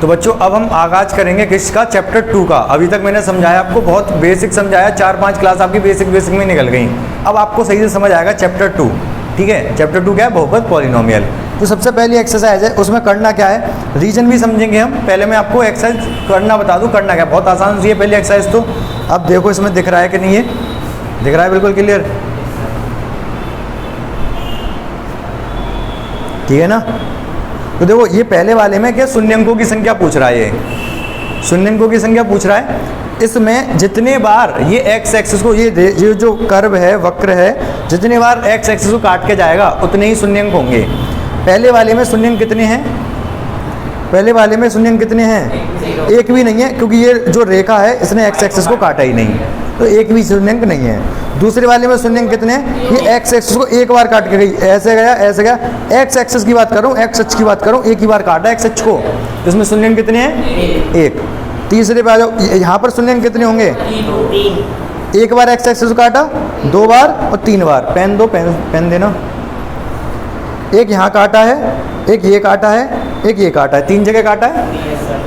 तो बच्चों अब हम आगाज करेंगे किसका, चैप्टर 2 का। अभी तक मैंने समझाया आपको, बहुत बेसिक समझाया, 4-5 क्लास आपकी बेसिक में निकल गई। अब आपको सही से समझ आएगा चैप्टर 2, ठीक है। चैप्टर 2 क्या है, बहुपद पॉलिनोमियल। तो सबसे पहली एक्सरसाइज है, उसमें करना क्या है, रीजन भी समझेंगे हम। पहले मैं आपको एक्सरसाइज करना बता दूं, करना क्या, बहुत आसान सी है पहली एक्सरसाइज। तो अब देखो इसमें दिख रहा है कि नहीं, है दिख रहा है बिल्कुल क्लियर, ठीक है ना। तो देखो ये पहले वाले में क्या शून्यंकों की संख्या पूछ रहा है, ये शून्यंकों की संख्या पूछ रहा है। इसमें जितने बार ये एक्स एक्सिस को, ये जो कर्व है, वक्र है, जितने बार एक्स एक्सिस को काट के जाएगा उतने ही शून्यंक होंगे। पहले वाले में शून्यंक कितने हैं, पहले वाले में शून्यंक कितने हैं, एक भी नहीं है, क्योंकि ये जो रेखा है इसने एक्स एक्सिस को काटा ही नहीं, तो एक भी शून्यंक नहीं है। दूसरे वाले में शून्यंक कितने हैं, ये एक्स एक्सिस को एक बार काट के गई, ऐसे गया ऐसे गया, एक्स एक्सिस की बात कर रहा हूँ, एक्स अक्ष की बात कर रहा हूँ, एक ही बार काटा एक्स अक्ष को, इसमें शून्यंक कितने हैं, एक। तीसरे पे आ जाओ, यहाँ पर शून्यंक कितने होंगे, एक बार एक्स एक्सिस को काटा, 2 बार और 3 बार। पेन दो, पेन देना। एक यहाँ काटा है, एक ये काटा है, एक ये काटा है, 3 जगह काटा है,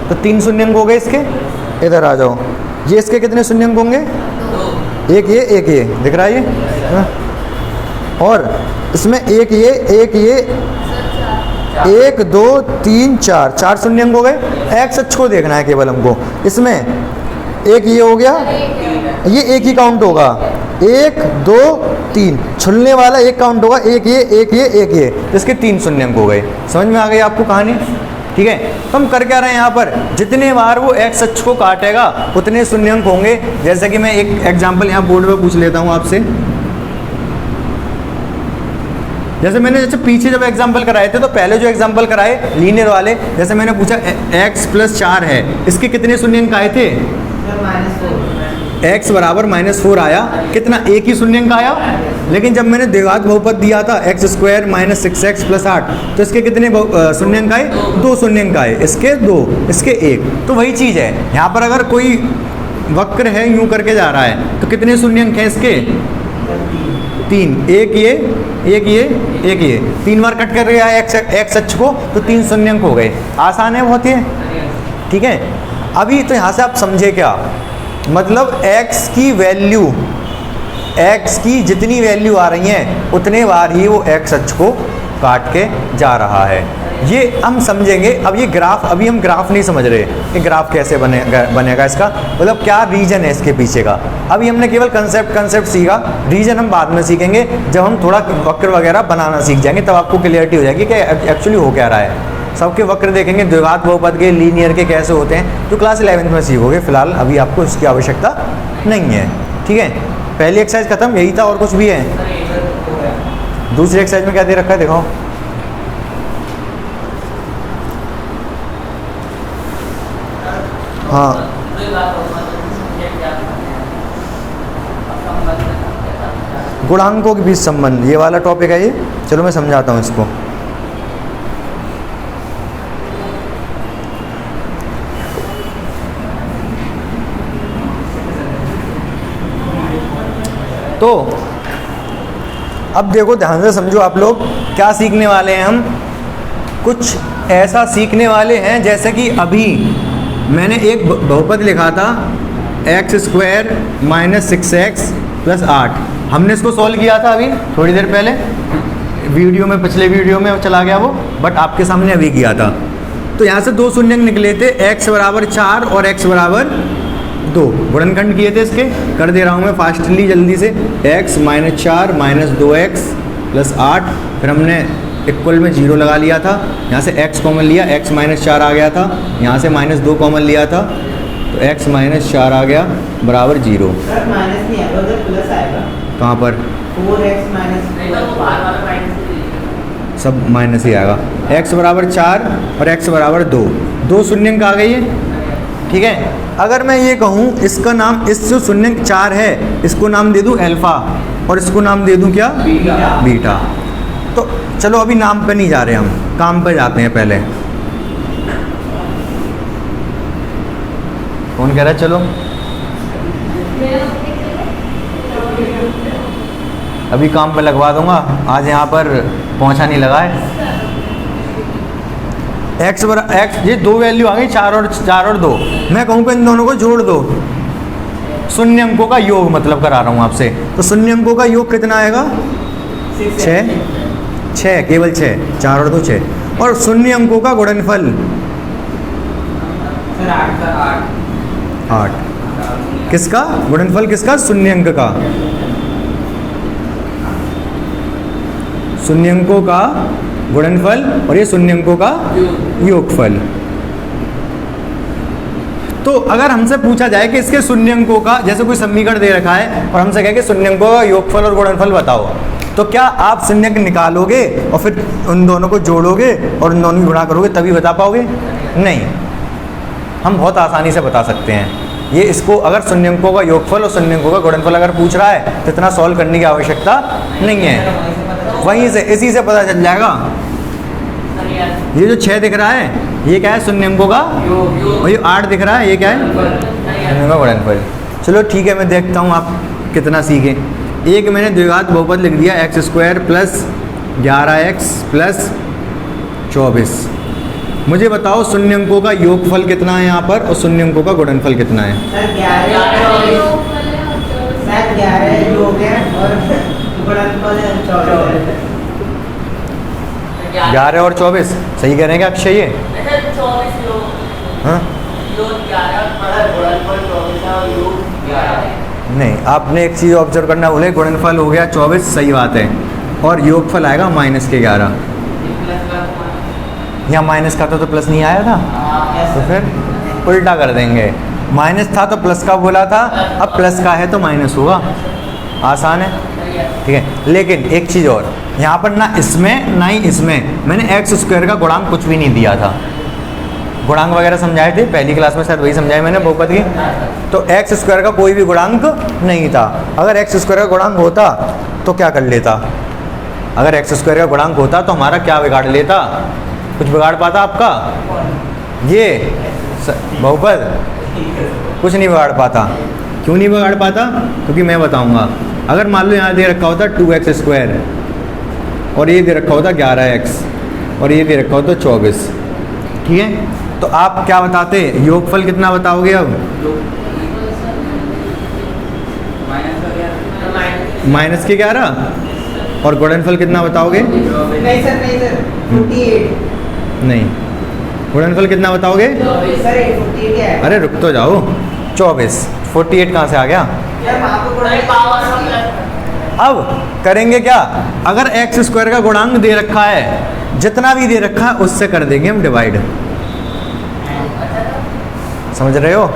तो 3 शून्यंक हो गए इसके। इधर आ जाओ, ये इसके कितने शून्यंक होंगे, एक ये दिख रहा है ये, और इसमें एक ये 1 2 3 4 शून्यंक हो गए। एक्स अक्ष को देखना है केवल हमको, इसमें एक ये हो गया, ये एक ही काउंट होगा, 1 2 3, छुलने वाला एक काउंट होगा, एक ये, इसके 3 शून्यंक हो गए। समझ में आ गई आपको कहानी, ठीक है। तो हम कर क्या रहे हैं यहाँ पर, जितने बार वो एक्स अक्ष को काटेगा उतने शून्यंक होंगे। जैसे कि मैं एक एग्जांपल यहाँ बोर्ड पे पूछ लेता हूँ आपसे। जैसे पीछे जब एग्जांपल कराए थे, तो पहले जो एग्जांपल कराए लीनियर वाले, जैसे मैंने पूछा x + 4 है, इसके कितने शून्यंक आए थे, x बराबर -4 आया, कितना, एक ही शून्यंक आया। लेकिन जब मैंने द्विघात बहुपद दिया था x² - 6x + 8, तो इसके कितने शून्यंक आए, 2 शून्यंक आए, इसके 2, इसके 1। तो वही चीज़ है यहाँ पर, अगर कोई वक्र है यूं करके जा रहा है तो कितने शून्यंक हैं इसके, 3, एक ये 3 बार कट कर गया एक्स अक्ष को, तो 3 शून्यंक हो गए। आसान है बहुत ये, ठीक है। अभी तो यहाँ से आप समझे क्या, मतलब x की वैल्यू, x की जितनी वैल्यू आ रही है उतने बार ही वो x अक्ष को काट के जा रहा है, ये हम समझेंगे। अब ये ग्राफ, अभी हम ग्राफ नहीं समझ रहे कि ग्राफ कैसे बनेगा इसका, मतलब क्या रीजन है इसके पीछे का। अभी हमने केवल कंसेप्ट सीखा, रीजन हम बाद में सीखेंगे, जब हम थोड़ा वक्र वगैरह बनाना सीख जाएंगे, तब आपको क्लियरिटी हो जाएगी कि एक्चुअली हो क्या रहा है। सबके वक्र देखेंगे, द्विघात बहुपद के, लीनियर के कैसे होते हैं, तो क्लास 11th में सीखोगे। फिलहाल अभी आपको इसकी आवश्यकता नहीं है, ठीक है। पहली एक्सरसाइज खत्म, यही था, और कुछ भी है। दूसरी एक्सरसाइज में क्या दे रखा है, देखो। हाँ, गुणांकों के बीच संबंध, ये वाला टॉपिक है ये। चलो मैं समझाता हूँ इसको। तो अब देखो, ध्यान से समझो आप लोग, क्या सीखने वाले हैं हम, कुछ ऐसा सीखने वाले हैं जैसे कि अभी मैंने एक बहुपद लिखा था x² - 6x + 8। हमने इसको सॉल्व किया था अभी थोड़ी देर पहले वीडियो में, पिछले वीडियो में चला गया वो, बट आपके सामने अभी किया था। तो यहाँ से 2 शून्यंक निकले थे, x बराबर 4 और x बराबर 2। गुणनखंड किए थे इसके, कर दे रहा हूँ मैं फास्टली जल्दी से। x - 4 - 2x + 8, फिर हमने इक्वल में 0 लगा लिया था, यहाँ से x कॉमन लिया, x - 4 आ गया था, यहाँ से -2 कॉमन लिया था, तो x - 4 आ गया बराबर 0। कहाँ पर, 4x सब माइनस ही आएगा। x बराबर 4 और x बराबर 2 शून्यंक आ गई है, ठीक है। अगर मैं ये कहूँ, इसका नाम, इस जो शून्यंक 4 है इसको नाम दे दूँ अल्फा, और इसको नाम दे दूँ क्या, बीटा। तो चलो अभी नाम पे नहीं जा रहे, हम काम पे जाते हैं पहले। कौन कह रहा है, चलो अभी काम पे लगवा दूंगा, आज यहाँ पर पहुँचा नहीं लगा है। एक्स ये दो वैल्यू आ गई, 4 और 2। मैं कहूँ कि इन दोनों को जोड़ दो, शून्य अंकों का योग मतलब करा रहा हूँ आपसे, तो शून्य अंकों का योग कितना आएगा? 6, केवल 6, 4 और 2 6। और शून्य अंकों का गुणनफल 8। किसका गुणनफल? किसका? शून्य अंक का। शून्य अंकों का गुणनफल और ये शून्य अंकों का योगफल। तो अगर हमसे पूछा जाए कि इसके शून्य अंकों का, जैसे कोई समीकरण दे रखा है और हमसे कहे कि शून्य अंकों का योगफल और गुणनफल बताओ, तो क्या आप शून्य अंक निकालोगे और फिर उन दोनों को जोड़ोगे और उन दोनों की गुणा करोगे तभी बता पाओगे? नहीं, हम बहुत आसानी से बता सकते हैं ये। इसको अगर शून्य अंकों का योगफल और शून्य अंकों का गुणनफल अगर पूछ रहा है तो इतना सॉल्व करने की आवश्यकता नहीं है, वहीं से इसी से पता चल जाएगा। ये जो 6 दिख रहा है ये क्या है? शून्य अंकों का, और ये 8 दिख रहा है ये क्या है? शून्य का गुणनफल। चलो ठीक है, मैं देखता हूँ आप कितना सीखें। एक मैंने द्विघात बहुपद लिख दिया, x² + 11x + 24। मुझे बताओ शून्य अंकों का योगफल कितना है यहाँ पर और शून्य अंकों का गुणनफल कितना है? 11 और 24 सही कह रहे हैं क्या अक्षय? ये हाँ नहीं, आपने एक चीज़ ऑब्जर्व करना भूले, गुणनफल हो गया 24 सही बात है, और योगफल आएगा -11। यहाँ माइनस का तो प्लस नहीं आया था, तो फिर उल्टा कर देंगे। माइनस था तो प्लस का बोला था, अब प्लस का है तो माइनस होगा। आसान है, ठीक है। लेकिन एक चीज़ और, यहाँ पर ना इसमें ना ही इसमें मैंने x² का गुणांक कुछ भी नहीं दिया था। गुणांक वगैरह समझाए थे पहली क्लास में, शायद वही समझाए मैंने बहुपद की। तो x² का कोई भी गुणांक नहीं था। अगर x² का गुणांक होता तो क्या कर लेता? अगर x² का गुणांक होता तो हमारा क्या बिगाड़ लेता? कुछ बिगाड़ पाता आपका? ये बहुपद कुछ नहीं बिगाड़ पाता। क्यों नहीं बिगाड़ पाता? क्योंकि मैं बताऊंगा। अगर मान लो यहाँ दे रखा होता 2x² और ये दे रखा होता 11x और ये दे रखा होता 24, ठीक है, तो आप क्या बताते? योगफल कितना बताओगे? अब -11 और गुणनफल कितना बताओगे? नहीं सर, 48। नहीं, गुणनफल कितना बताओगे? सर 48 है। अरे रुक तो जाओ, 24 48 कहाँ से आ गया? अब करेंगे क्या? अगर x² का गुणांक दे रखा है, जितना भी दे रखा है उससे कर देंगे हम डिवाइड। समझ रहे हो?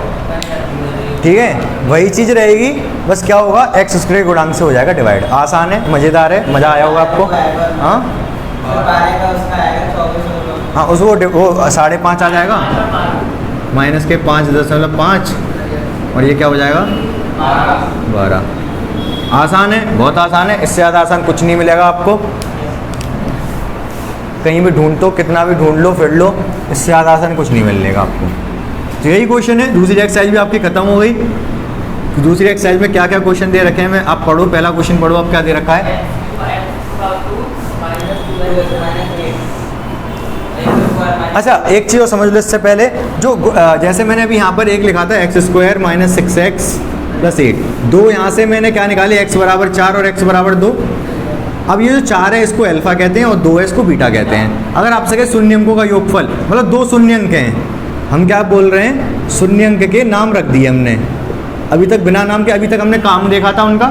ठीक है, वही चीज़ रहेगी, बस क्या होगा? x² गुणांक से हो जाएगा डिवाइड। आसान है, मज़ेदार है, मज़ा आया होगा आपको। हाँ हाँ, उसको वो 5.5 आ जाएगा, माइनस के 5.5 और ये क्या हो जाएगा? 12। आसान है, बहुत आसान है, इससे ज़्यादा आसान कुछ नहीं मिलेगा आपको। कहीं भी ढूंढ तो, कितना भी ढूंढ लो फिर लो, इससे ज़्यादा आसान कुछ नहीं मिलेगा आपको। तो यही क्वेश्चन है। दूसरी एक्सरसाइज भी आपकी खत्म हो गई। तो दूसरी एक्सरसाइज में क्या क्या क्वेश्चन दे रखे हैं मैं आप पढ़ो। पहला क्वेश्चन पढ़ो, आप क्या दे रखा है? अच्छा, एक चीज़ और समझ लो इससे पहले, जो जैसे मैंने अभी यहाँ पर एक लिखा था x² - 6x + 8, 2 यहाँ से मैंने क्या निकाले? x = 4 और x = 2। अब ये जो 4 है इसको अल्फा कहते हैं और 2 है इसको बीटा कहते हैं। अगर आपसे कहे शून्य अंकों का योगफल, मतलब 2 शून्य अंक हैं, हम क्या बोल रहे हैं? शून्य अंक के नाम रख दिए हमने। अभी तक बिना नाम के, अभी तक हमने काम देखा था उनका,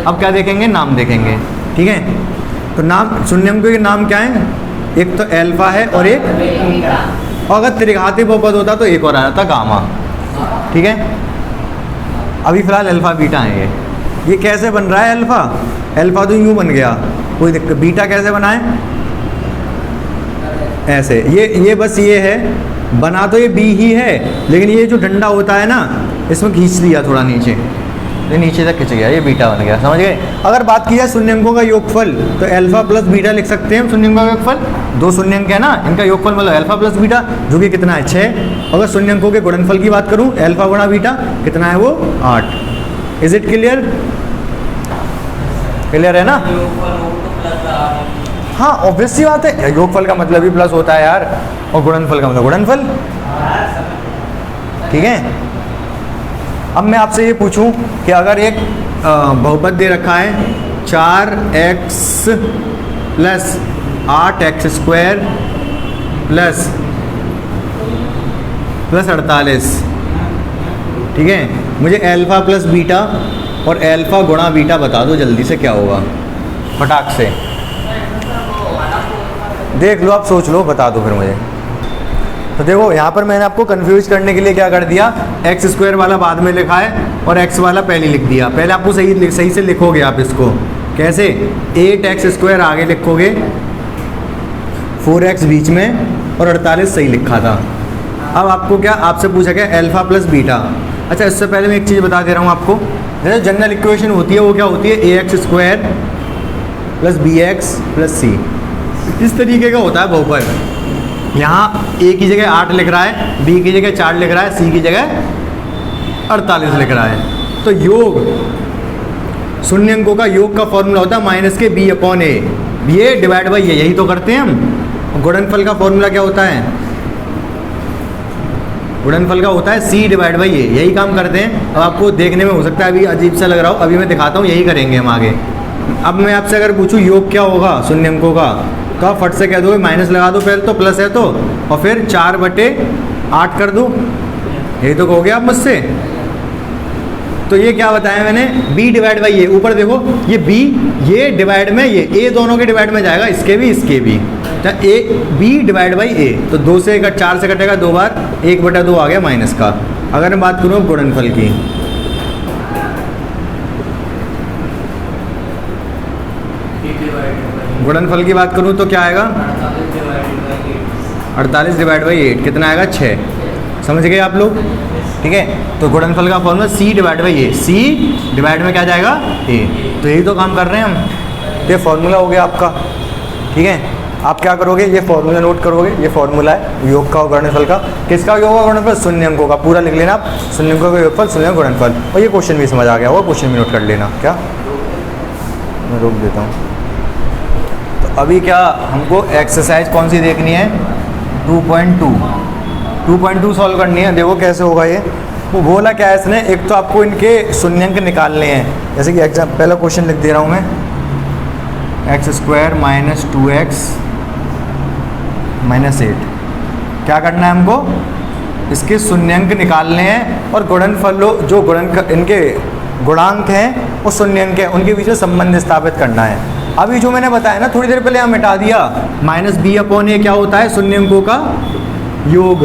अब क्या देखेंगे? नाम देखेंगे, ठीक है। तो नाम, शून्य अंकों के नाम क्या हैं? एक तो अल्फा है और एक, और अगर त्रिघाती बहुपद होता तो एक और आ जाता गामा, ठीक है। अभी फिलहाल अल्फा बीटा है। ये कैसे बन रहा है? अल्फा तो यूँ बन गया, कोई दिक्कत। बीटा कैसे बनाए? ऐसे। ये बस ये है, बना तो ये बी ही है, लेकिन ये जो डंडा होता है ना, इसमें खींच दिया थोड़ा नीचे, ये नीचे तक खिंच गया, ये बीटा बन गया। समझ गए? अगर बात की जाए शून्य अंकों का योगफल, तो अल्फा प्लस बीटा लिख सकते हैं हम। शून्य अंकों का योगफल, 2 शून्य अंक है ना, इनका योगफल मतलब अल्फा प्लस बीटा, जो कि कितना है? 6। अगर शून्य अंकों के गुणनफल की बात करूं, अल्फा गुणा बीटा कितना है? वो 8। Is it clear? क्लियर है ना? हाँ ऑब्वियस सी बात है, योगफल का मतलब ही प्लस होता है यार, और गुणनफल का मतलब गुणनफल। ठीक है, अब मैं आपसे ये पूछूं कि अगर एक बहुपद दे रखा है 4x plus 8x square plus 48, ठीक है, मुझे अल्फ़ा प्लस बीटा और अल्फ़ा गुणा बीटा बता दो जल्दी से क्या होगा, फटाक से देख लो, आप सोच लो, बता दो फिर मुझे। तो देखो यहाँ पर मैंने आपको कंफ्यूज करने के लिए क्या कर दिया, एक्स स्क्वायर वाला बाद में लिखा है और एक्स वाला पहले लिख दिया। पहले आपको सही से लिखोगे आप इसको, कैसे, 8x स्क्वायर आगे लिखोगे, 4x बीच में और 48 सही लिखा था। अब आपको क्या, आपसे पूछा गया अल्फ़ा प्लस बीटा। अच्छा, इससे पहले मैं एक चीज़ बता दे रहा हूँ आपको, जैसे जनरल इक्वेशन होती है वो क्या होती है, ax square plus bx plus c, इस तरीके का होता है बहुपद। यहाँ a की जगह 8 लिख रहा है, b की जगह 4 लिख रहा है, c की जगह 48 लिख रहा है। तो योग, शून्यंकों का योग का फॉर्मूला होता है माइनस के b अपॉन ए, ये डिवाइड बाई ए, यही तो करते हैं हम। गुणनफल का फॉर्मूला क्या होता है, गुणनफल का होता है c डिवाइड बाई ए, यही काम करते हैं। अब आपको देखने में हो सकता है अभी अजीब सा लग रहा हो, अभी मैं दिखाता हूँ, यही करेंगे हम आगे। अब मैं आपसे अगर पूछूं योग क्या होगा शून्यंकों का, तो आप फट से कह दोगे माइनस लगा दो पहले तो, प्लस है तो, और फिर 4/8 कर दो, यही तो कहोगे आप मुझसे। तो ये क्या बताया मैंने, b डिवाइड बाई ए, ऊपर देखो ये b, ये डिवाइड में ये a, दोनों के डिवाइड में जाएगा, इसके भी इसके भी, तो a b डिवाइड बाई ए, तो 2 से 4 से कटेगा 2 बार, 1/2 आ गया माइनस का। अगर मैं बात करूँ गुणनफल की, गुणनफल की बात करूँ तो क्या आएगा, 48 डिवाइड बाई 8 कितना आएगा, 6। समझ गए आप लोग, ठीक है। तो गुणनफल का formula c divide by A, c divide में क्या जाएगा a, तो यही तो काम कर रहे हैं हम। ये फॉर्मूला हो गया आपका, ठीक है। आप क्या करोगे, ये फॉर्मूला नोट करोगे, ये फॉर्मूला है योग का और गुणनफल का। किसका योग और गुणनफल, शून्यंकों का, पूरा लिख लेना आप, शून्यंकों का योगफल, शून्य गुणनफल। और ये क्वेश्चन भी समझ आ गया होगा, क्वेश्चन भी नोट कर लेना। क्या, मैं रोक देता हूँ। तो अभी क्या हमको एक्सरसाइज कौन सी देखनी है, 2.2 सॉल्व करनी है। देखो कैसे होगा ये, वो बोला क्या है इसने, एक तो आपको इनके शून्यंक निकालने हैं, जैसे कि एग्जाम पहला क्वेश्चन लिख दे रहा हूँ मैं, x square minus 2x minus 8। क्या करना है हमको, इसके शून्यंक निकालने हैं और गुणनफल जो इनके गुणांक हैं वो शून्यंक हैं, उनके बीच में संबंध स्थापित करना है। अभी जो मैंने बताया ना थोड़ी देर पहले, यहाँ मिटा दिया, माइनस b अपॉन ए क्या होता है, शून्यंकों का योग,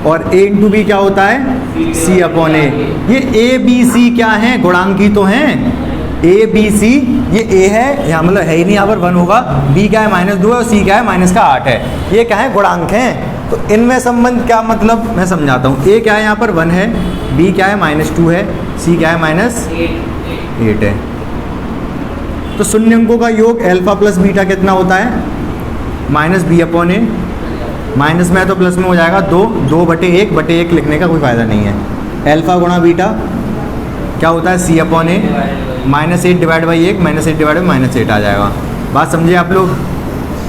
और a इंटू बी क्या होता है, c अपॉन ए। ये a b c क्या है, गुणांकी तो हैं, a b c, ये a है, यहाँ मतलब है ही नहीं, यहाँ पर 1 होगा, b क्या है -2 है और c क्या है -8 है, ये क्या है, गुणांक हैं। तो इनमें संबंध क्या, मतलब मैं समझाता हूँ। a क्या है, यहाँ पर 1 है, b क्या है -2 है, c क्या है -8 है। तो शून्यंकों का योग अल्फा प्लस बीटा कितना होता है, -b अपॉन ए, माइनस में है तो प्लस में हो जाएगा 2/1 लिखने का कोई फ़ायदा नहीं है। अल्फा गुणा बीटा क्या होता है, c upon A, -8 divide by 1, -8 divide by -8 आ जाएगा। बात समझे आप लोग।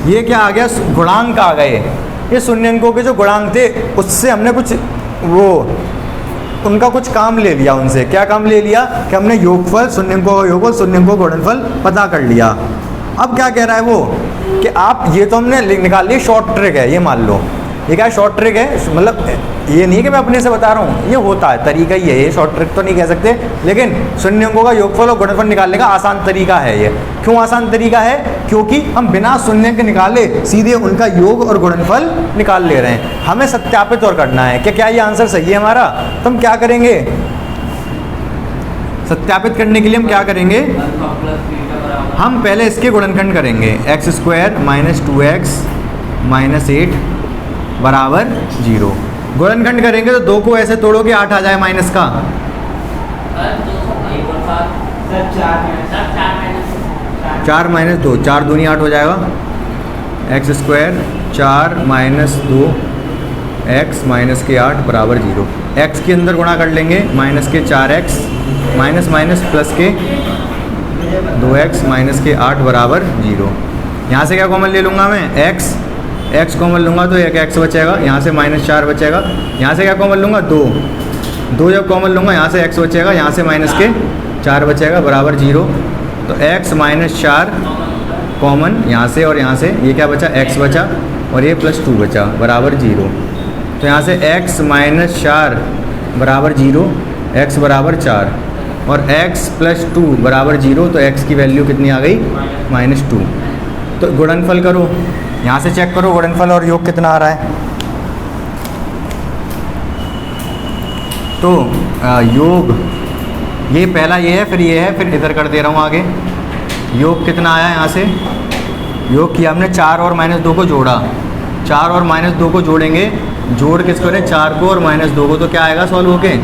ये क्या आ गया, गुणांक आ गए। ये शून्यंकों के जो गुणांक थे उससे हमने कुछ उनका कुछ काम ले लिया उनसे। क्या काम ले लिया कि हमने योगफल, शून्यंकों का योगफल, शून्यंकों का गुणनफल पता कर लिया। अब क्या कह रहा है वो कि आप, ये तो हमने निकाल लिया, शॉर्ट ट्रिक है ये, मान लो ये क्या है, शॉर्ट ट्रिक है, मतलब ये नहीं कि मैं अपने से बता रहा हूँ, ये होता है, तरीका ही है ये, शॉर्ट ट्रिक तो नहीं कह सकते, लेकिन शून्यंकों का योगफल और गुणनफल निकालने का आसान तरीका है ये। क्यों आसान तरीका है, क्योंकि हम बिना शून्यंक निकाले सीधे उनका योग और गुणनफल निकाल ले रहे हैं। हमें सत्यापित और करना है कि क्या ये आंसर सही है हमारा। तो हम क्या करेंगे, सत्यापित करने के लिए हम क्या करेंगे, हम पहले इसके गुणनखंड करेंगे, x square minus 2x minus 8 बराबर 0। गुणनखंड करेंगे तो 2 को ऐसे तोड़ोगे 8 आ जाए माइनस का, 4 माइनस 2, 4 दूनी 8 हो जाएगा। X square 4 minus 2x minus के 8 बराबर 0। एक्स के अंदर गुणा कर लेंगे, माइनस के 4x माइनस माइनस प्लस के 2x माइनस के 8 बराबर 0। यहाँ से क्या कॉमन ले लूँगा मैं, x कॉमन लूँगा तो एक x बचेगा, यहाँ से -4 बचेगा। यहाँ से क्या कॉमन लूँगा, 2 जब कॉमन लूँगा यहाँ से x बचेगा, यहाँ से -4 बचेगा बराबर 0। तो x -4 कॉमन यहाँ से और यहाँ से, ये क्या बचा, x बचा और ये +2 बचा बराबर 0। तो यहाँ से x -4 बराबर 0, x बराबर 4 और x +2 बराबर 0। तो x की वैल्यू कितनी आ गई, -2। तो गुणनफल करो, यहाँ से चेक करो गुणनफल और योग कितना आ रहा है। तो योग ये पहला ये है, फिर ये है, फिर इधर कर दे रहा हूँ आगे। योग कितना आया यहाँ से, योग किया हमने 4 और -2 को जोड़ा, 4 और -2 को जोड़ेंगे, जोड़ किसको करें, 4 को और -2 को, तो क्या आएगा सॉल्व होके,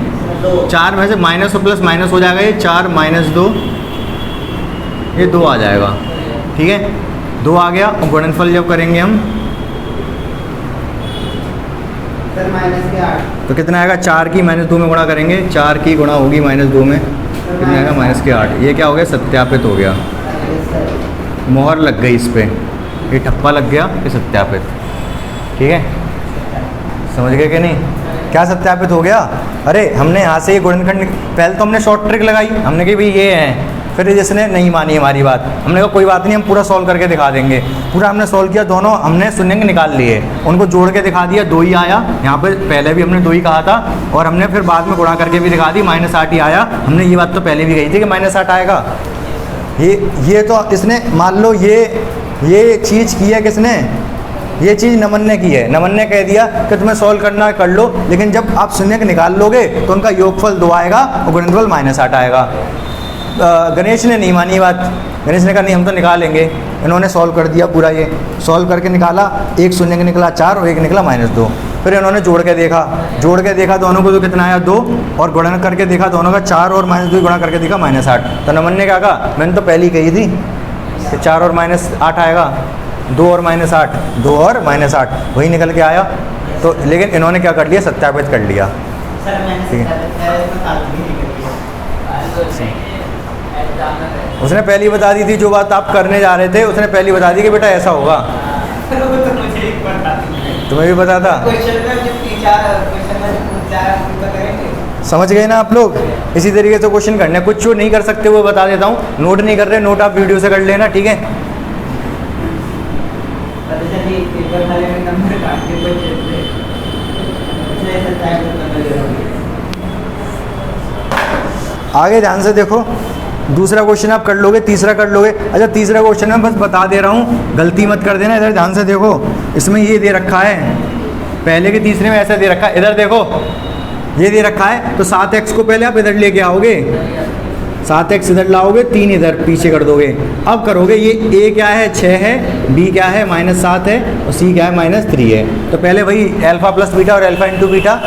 4 में से माइनस और प्लस माइनस हो जाएगा, ये 4 -2 ये 2 आ जाएगा। ठीक है, 2 आ गया। और गुणनफल जब करेंगे हम सर -8 तो कितना आएगा, 4 की -2 में गुणा करेंगे, 4 की गुणा होगी -2 में, कितना आएगा -8। ये क्या हो गया, सत्यापित हो गया, मोहर लग गई इस पर, ये ठप्पा लग गया, ये सत्यापित। ठीक है, समझ गए कि नहीं, क्या सत्यापित हो गया। अरे हमने यहाँ से ये गुणनखंड, पहले तो हमने शॉर्ट ट्रिक लगाई, हमने कहा भाई ये है, फिर जिसने नहीं मानी हमारी बात, हमने कहा कोई बात नहीं, हम पूरा सॉल्व करके दिखा देंगे। पूरा हमने सॉल्व किया, दोनों हमने शून्यंक निकाल लिए, उनको जोड़ के दिखा दिया, 2 ही आया। यहाँ पे पहले भी हमने 2 ही कहा था और हमने फिर बाद में गुणा करके भी दिखा दी, -8 ही आया। हमने ये बात तो पहले भी कही थी कि -8 आएगा। ये तो इसने मान लो ये चीज़ की है किसने, ये चीज़ नमन ने की है। नमन ने कह दिया कि तुम्हें सॉल्व करना है कर लो, लेकिन जब आप शून्यंक निकाल लोगे तो उनका योगफल 2 आएगा और गुणनफल -8 आएगा। गणेश ने नहीं मानी बात, गणेश ने कहा नहीं हम तो निकालेंगे। इन्होंने सॉल्व कर दिया पूरा, ये सॉल्व करके निकाला, एक शून्यंक निकला 4 और एक निकला -2। फिर इन्होंने जोड़ के देखा दोनों को, तो कितना आया 2, और गुणन करके देखा दोनों का, 4 और -2 गुणा करके देखा -8। तो नमन ने क्या कहा, मैंने तो पहले ही कही थी कि 4 और -8 आएगा, 2 और -8, 2 और -8 वही निकल के आया। तो लेकिन इन्होंने क्या कर लिया, सत्यापित कर लिया। ठीक है, उसने पहली बता दी थी, जो बात आप करने जा रहे थे उसने पहली बता दी कि बेटा ऐसा होगा। तुम्हें भी पता था, समझ गए ना आप लोग। इसी तरीके से क्वेश्चन करने, कुछ जो नहीं कर सकते वो बता देता हूँ, नोट नहीं कर रहे, नोट आप वीडियो से कर लेना। ठीक है, आगे ध्यान से देखो, दूसरा क्वेश्चन आप कर लोगे, तीसरा कर लोगे। अच्छा, तीसरा क्वेश्चन मैं बस बता दे रहा हूँ, गलती मत कर देना। इधर ध्यान से देखो, इसमें ये दे रखा है, पहले के तीसरे में ऐसा दे रखा है, इधर देखो ये दे रखा है। तो 7x को पहले आप इधर लेके आओगे, 7x इधर लाओगे, 3 इधर पीछे कर दोगे। अब करोगे, ये a क्या है, 6 है, b क्या है, -7 है, और c क्या है, -3 है। तो पहले वही अल्फा प्लस बीटा और अल्फा इंटू बीटा,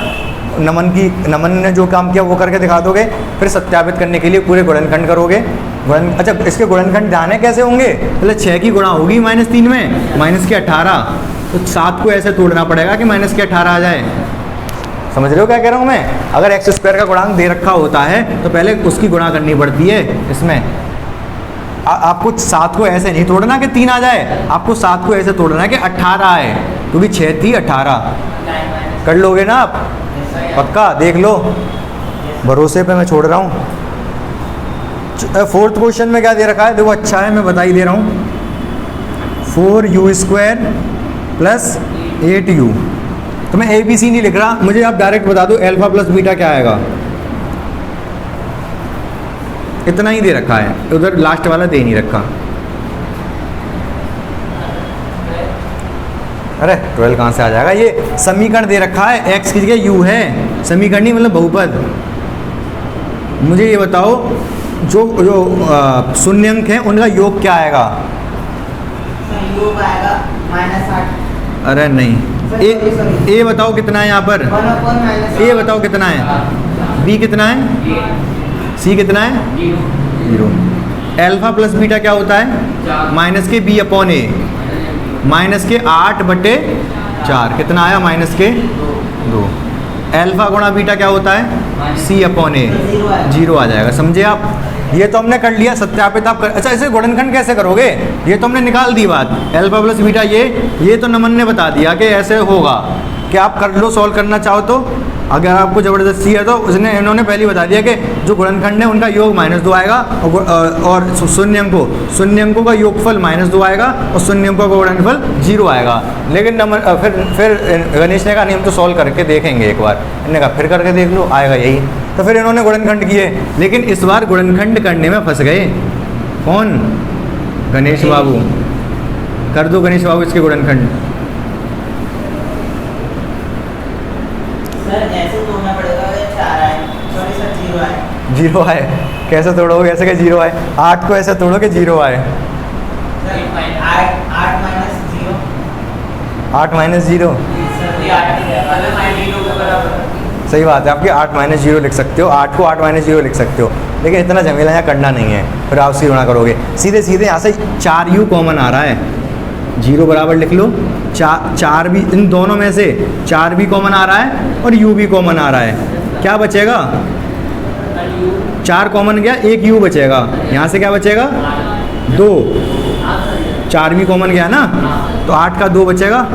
नमन ने जो काम किया वो करके दिखा दोगे। फिर सत्यापित करने के लिए पूरे गुणनखंड करोगे। अच्छा, इसके गुणनखंड जाने कैसे होंगे, पहले 6 की गुणा होगी -3 में, -18। तो 7 को ऐसे तोड़ना पड़ेगा कि -18 आ जाए। समझ रहे हो क्या कह रहा हूँ मैं। अगर x² का गुणांक दे रखा होता है तो पहले उसकी गुणा करनी पड़ती है इसमें। आपको 7 को ऐसे नहीं तोड़ना कि 3 आ जाए, आपको 7 को ऐसे तोड़ना है कि 18 आए, क्योंकि 6 थी 18। कर लोगे ना आप, पक्का देख लो, भरोसे पे मैं छोड़ रहा हूँ। 4th क्वेश्चन में क्या दे रखा है, देखो अच्छा है, मैं बता ही दे रहा हूँ। 4u² + 8u। तो मैं ABC नहीं लिख रहा, मुझे आप डायरेक्ट बता दो अल्फा प्लस बीटा क्या आएगा। इतना ही दे रखा है, उधर लास्ट वाला दे नहीं रखा। अरे 12 कहाँ से आ जाएगा, ये समीकरण दे रखा है, x की जगह u है, समीकरण नहीं मतलब बहुपद। मुझे ये बताओ, जो शून्यंक हैं उनका योग क्या आएगा। योग आएगा -8। अरे नहीं, ए बताओ कितना है यहाँ पर, ए बताओ कितना है, बी कितना है, सी कितना है, 0। अल्फा प्लस बीटा क्या होता है, माइनस के b/a, -8/4 कितना आया, -2। अल्फा गुणा बीटा क्या होता है, c/a, 0 आ जाएगा। समझे आप, ये तो हमने कर लिया, सत्यापित आप कर। अच्छा, इसे गुणनखंड कैसे करोगे? ये तो हमने निकाल दी बात, अल्फा प्लस बीटा, ये तो नमन ने बता दिया कि ऐसे होगा कि आप कर लो, सॉल्व करना चाहो तो। अगर आपको ज़बरदस्ती है तो इन्होंने पहले ही बता दिया कि जो गुणनखंड है उनका योग -2 आएगा, और शून्य अंकों का योगफल -2 आएगा, और शून्य अंकों का गुणनफल 0 आएगा। लेकिन फिर गणेश ने कहा नहीं, हम तो सॉल्व करके देखेंगे एक बार। इन्होंने कहा फिर करके देख लो, आएगा यही। तो फिर इन्होंने गुणनखंड किए, लेकिन इस बार गुणनखंड करने में फंस गए। कौन? गणेश बाबू। कर दो गणेश बाबू इसके गुणनखंड। सर ऐसे तोड़ना पड़ेगा, 4 आए, सॉरी सर 0 आए। 0 आए? कैसे तोड़ोगे? ऐसे क्या 0 आए? 8 को ऐसे तोड़ो कि 0 आए। Sir 8 minus 0। 8 माइनस 0, सर ये 8 नहीं है, मतलब -0 के बराबर। सही बात है आपकी। 8 माइनस 0 लिख सकते हो, 8 को 8 माइनस 0 लिख सकते हो, लेकिन इतना झमेला यहाँ करना नहीं है। फिर आप सी गुणा करोगे सीधे सीधे। यहाँ से 4u कॉमन आ रहा है, 0 बराबर लिख लो। 4 भी, इन दोनों में से 4 भी कॉमन आ रहा है और u भी कॉमन आ रहा है। क्या बचेगा? 4 कॉमन गया, 1 u बचेगा। यहाँ से क्या बचेगा? 2। 4 भी कॉमन गया ना, तो 8 का 2 बचेगा।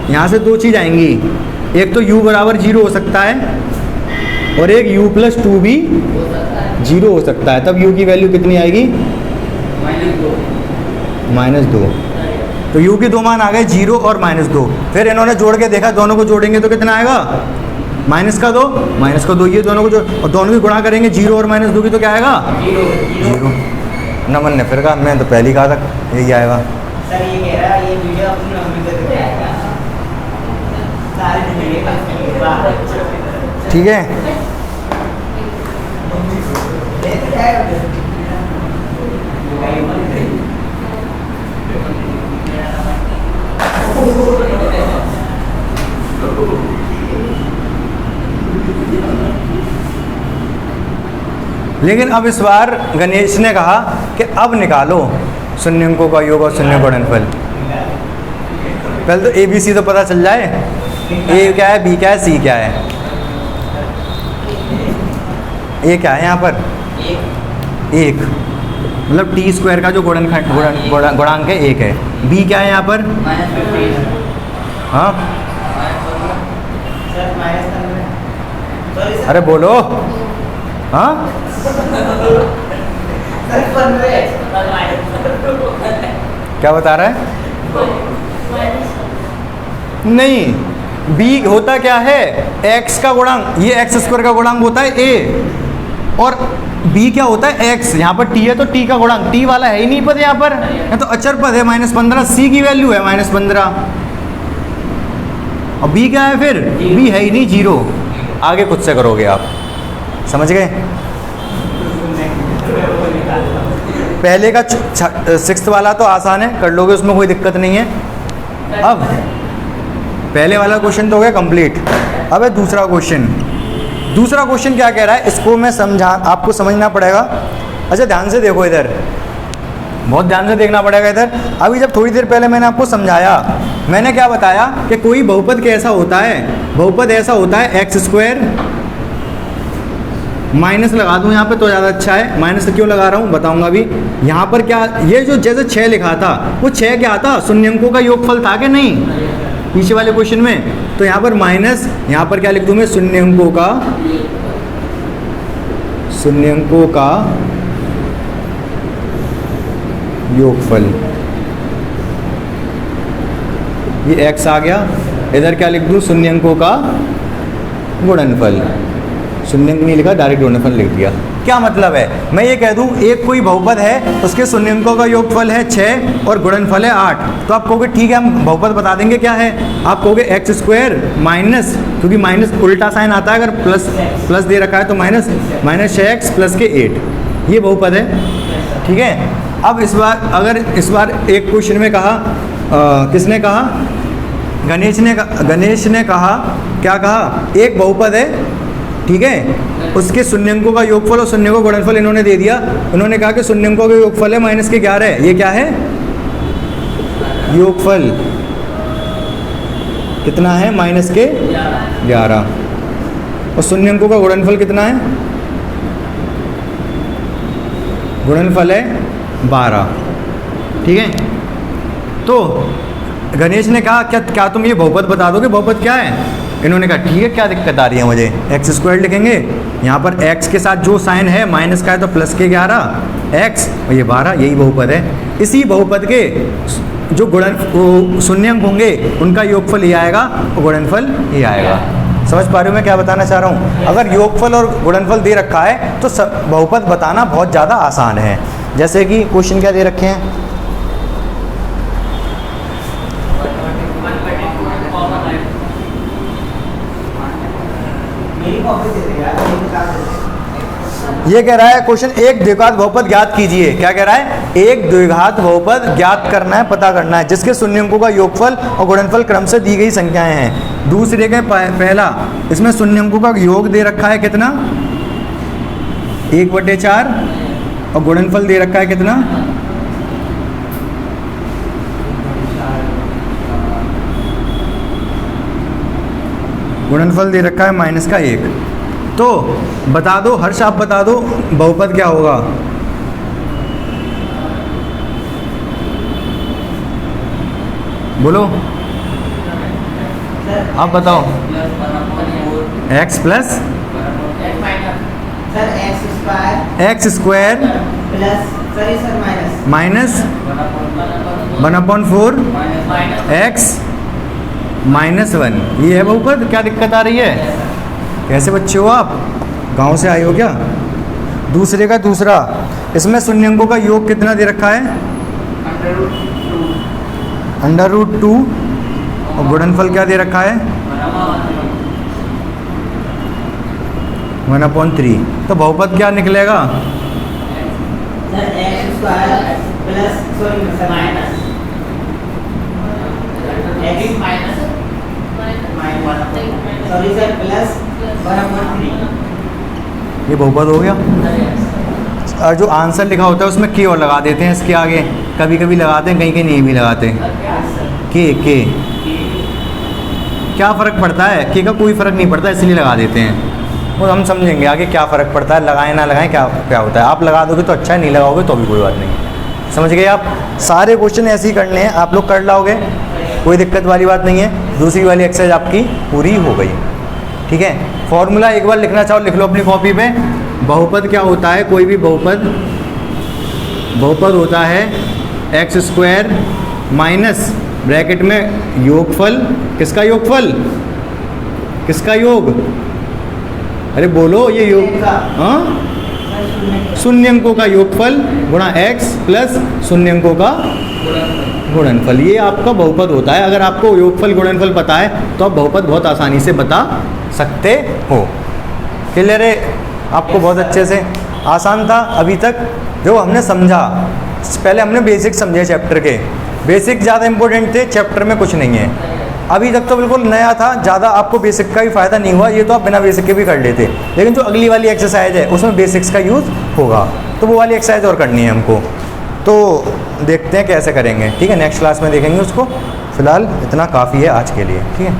यहाँ से 2 चीज़ आएंगी, एक तो u बराबर 0 हो सकता है, और एक u प्लस 2 भी 0 हो सकता है। तब u की वैल्यू कितनी आएगी? -2। तो u के 2 मान आ गए, 0 और -2। फिर इन्होंने जोड़ के देखा, दोनों को जोड़ेंगे तो कितना आएगा? -2, ये दोनों को जोड़, और दोनों की गुणा करेंगे 0 और -2 की, तो क्या आएगा? 0। नमन ने फिर कहा, मैं तो पहले ही कहा था यही आएगा। सर ये कह रहा है ये वीडियो अपनी मम्मी को दिखाएगा, सारे वीडियो ठीक है। लेकिन अब इस बार गणेश ने कहा कि अब निकालो शून्य अंकों का योग और शून्य गुणनफल। पहले तो ABC तो पता चल जाए, A क्या है, B क्या है, C क्या है। A क्या है यहाँ पर? 1, मतलब t² का जो गुणांक है 1 है। B क्या है यहाँ पर? हाँ, अरे बोलो। हाँ, क्या बता रहा है? नहीं, b होता क्या है? x का गुणांक, ये x² का गुणांक होता है a, और b क्या होता है? x। यहाँ पर t है तो t का गुणांक, t वाला है ही नहीं पद यहाँ पर, तो अचर पद है -15। c की वैल्यू है -15, और b क्या है फिर? b है ही नहीं, 0। आगे खुद से करोगे आप, समझ गए? पहले का 6th वाला तो आसान है, कर लोगे, उसमें कोई दिक्कत नहीं है। अब पहले वाला क्वेश्चन तो हो गया कंप्लीट। अब है दूसरा क्वेश्चन। दूसरा क्वेश्चन क्या कह रहा है, इसको मैं आपको समझना पड़ेगा। अच्छा ध्यान से देखो इधर, बहुत ध्यान से देखना पड़ेगा इधर। अभी जब थोड़ी देर पहले मैंने आपको समझाया, मैंने क्या बताया कि कोई बहुपद कैसा होता है? बहुपद ऐसा होता है x², माइनस लगा दूं यहाँ पे तो ज़्यादा अच्छा है। माइनस क्यों लगा रहा हूँ बताऊंगा अभी। यहाँ पर क्या, ये जो जैसे 6 लिखा था, वो 6 क्या था? शून्य अंकों का योगफल था कि नहीं पीछे वाले क्वेश्चन में? तो यहाँ पर माइनस, यहाँ पर क्या लिख दूँ मैं? शून्य अंकों का योगफल। ये x आ गया, इधर क्या लिख दूँ? शून्य अंकों का गुणनफल। शून्य अंक नहीं लिखा, डायरेक्ट गुणनफल लिख दिया। क्या मतलब है? मैं ये कह दूं एक कोई बहुपद है, उसके शून्य अंकों का योगफल है 6 और गुणनफल है 8, तो आप कहोगे ठीक है हम बहुपद बता देंगे क्या है। आप कहोगे x² माइनस, क्योंकि माइनस उल्टा साइन आता है, अगर प्लस दे रखा है तो -6x प्लस के 8, ये बहुपद है। ठीक है। अब इस बार एक क्वेश्चन में कहा, किसने कहा? गणेश ने कहा, क्या कहा? एक बहुपद है, ठीक है, उसके शून्य अंकों का योगफल और शून्य का गुणनफल इन्होंने दे दिया। उन्होंने कहा कि शून्य अंकों का योगफल है -11, ये क्या है? योगफल कितना है? -11, और शून्य अंकों का गुणनफल कितना है? गुणनफल है 12। ठीक है, तो गणेश ने कहा क्या तुम ये बहुपद बता दोगे, बहुपद क्या है? इन्होंने कहा ठीक है, क्या दिक्कत आ रही है मुझे, एक्स स्क्वायर लिखेंगे, यहाँ पर एक्स के साथ जो साइन है माइनस का है तो प्लस के 11 एक्स और ये 12, यही बहुपद है। इसी बहुपद के जो शून्यंक होंगे उनका योगफल ये आएगा और गुणनफल ये आएगा। समझ पा रहे हो मैं क्या बताना चाह रहा हूँ? अगर योगफल और गुणनफल दे रखा है तो बहुपद बताना बहुत ज़्यादा आसान है। जैसे कि क्वेश्चन क्या दे रखे हैं, मेरी कॉपी दे दे यार, मेरी निकाल दे। ये कह रहा है क्वेश्चन, एक द्विघात बहुपद ज्ञात कीजिए। क्या कह रहा है? एक द्विघात बहुपद ज्ञात करना है, पता करना है, जिसके शून्यंकों का योगफल और गुणनफल क्रम से दी गई संख्याएं हैं। दूसरे के पहला, इसमें शून्यंकों का योग दे रखा है कितना, 1/4 और गुणनफल दे रखा है कितना, गुणनफल दे रखा है -1। तो बता दो, हर्ष आप बता दो बहुपद क्या होगा? बोलो, आप बताओ। x plus sir x square plus sir minus 1/4 x -1, ये है बहुपद। क्या दिक्कत आ रही है? कैसे बच्चे हो आप, गांव से आए हो क्या? दूसरे का दूसरा, इसमें शून्यंकों का योग कितना दे रखा है, √2 और गुणनफल क्या दे रखा है, 1/3। तो बहुपद क्या निकलेगा? Sir x square plus sorry sir plus 1/3। ये बहुपद हो गया। और जो आंसर लिखा होता है उसमें के और लगा देते हैं इसके आगे, कभी कभी लगाते हैं, कहीं कहीं नहीं भी लगाते। के क्या फ़र्क पड़ता है? के का कोई फ़र्क नहीं पड़ता, इसलिए लगा देते हैं। और हम समझेंगे आगे क्या फ़र्क पड़ता है, लगाएं ना लगाएं क्या क्या होता है। आप लगा दोगे तो अच्छा है, नहीं लगाओगे तो भी कोई बात नहीं। समझ गए आप? सारे क्वेश्चन ऐसे ही करने हैं, आप लोग कर लाओगे, कोई दिक्कत वाली बात नहीं है। दूसरी वाली एक्सरसाइज आपकी पूरी हो गई। ठीक है, फॉर्मूला एक बार लिखना चाहो लिख लो अपनी कॉपी पे। बहुपद क्या होता है? कोई भी बहुपद होता है x² माइनस ब्रैकेट में योगफल, किसका योगफल, किसका योग, अरे बोलो ये योग, हाँ, शून्यंकों का योगफल गुणा x प्लस शून्यंकों का गुणनफल। ये आपका बहुपद होता है। अगर आपको योगफल गुणनफल पता है तो आप बहुपद बहुत आसानी से बता सकते हो। क्लियर है? आपको बहुत अच्छे से आसान था अभी तक जो हमने समझा। पहले हमने बेसिक समझे, चैप्टर के बेसिक ज़्यादा इंपॉर्टेंट थे, चैप्टर में कुछ नहीं है। अभी तक तो बिल्कुल नया था, ज़्यादा आपको बेसिक का भी फ़ायदा नहीं हुआ, ये तो आप बिना बेसिक के भी कर लेते। लेकिन जो अगली वाली एक्सरसाइज है उसमें बेसिक्स का यूज़ होगा, तो वो वाली एक्सरसाइज और करनी है हमको। तो देखते हैं कैसे करेंगे। ठीक है, नेक्स्ट क्लास में देखेंगे उसको। फ़िलहाल इतना काफ़ी है आज के लिए। ठीक है।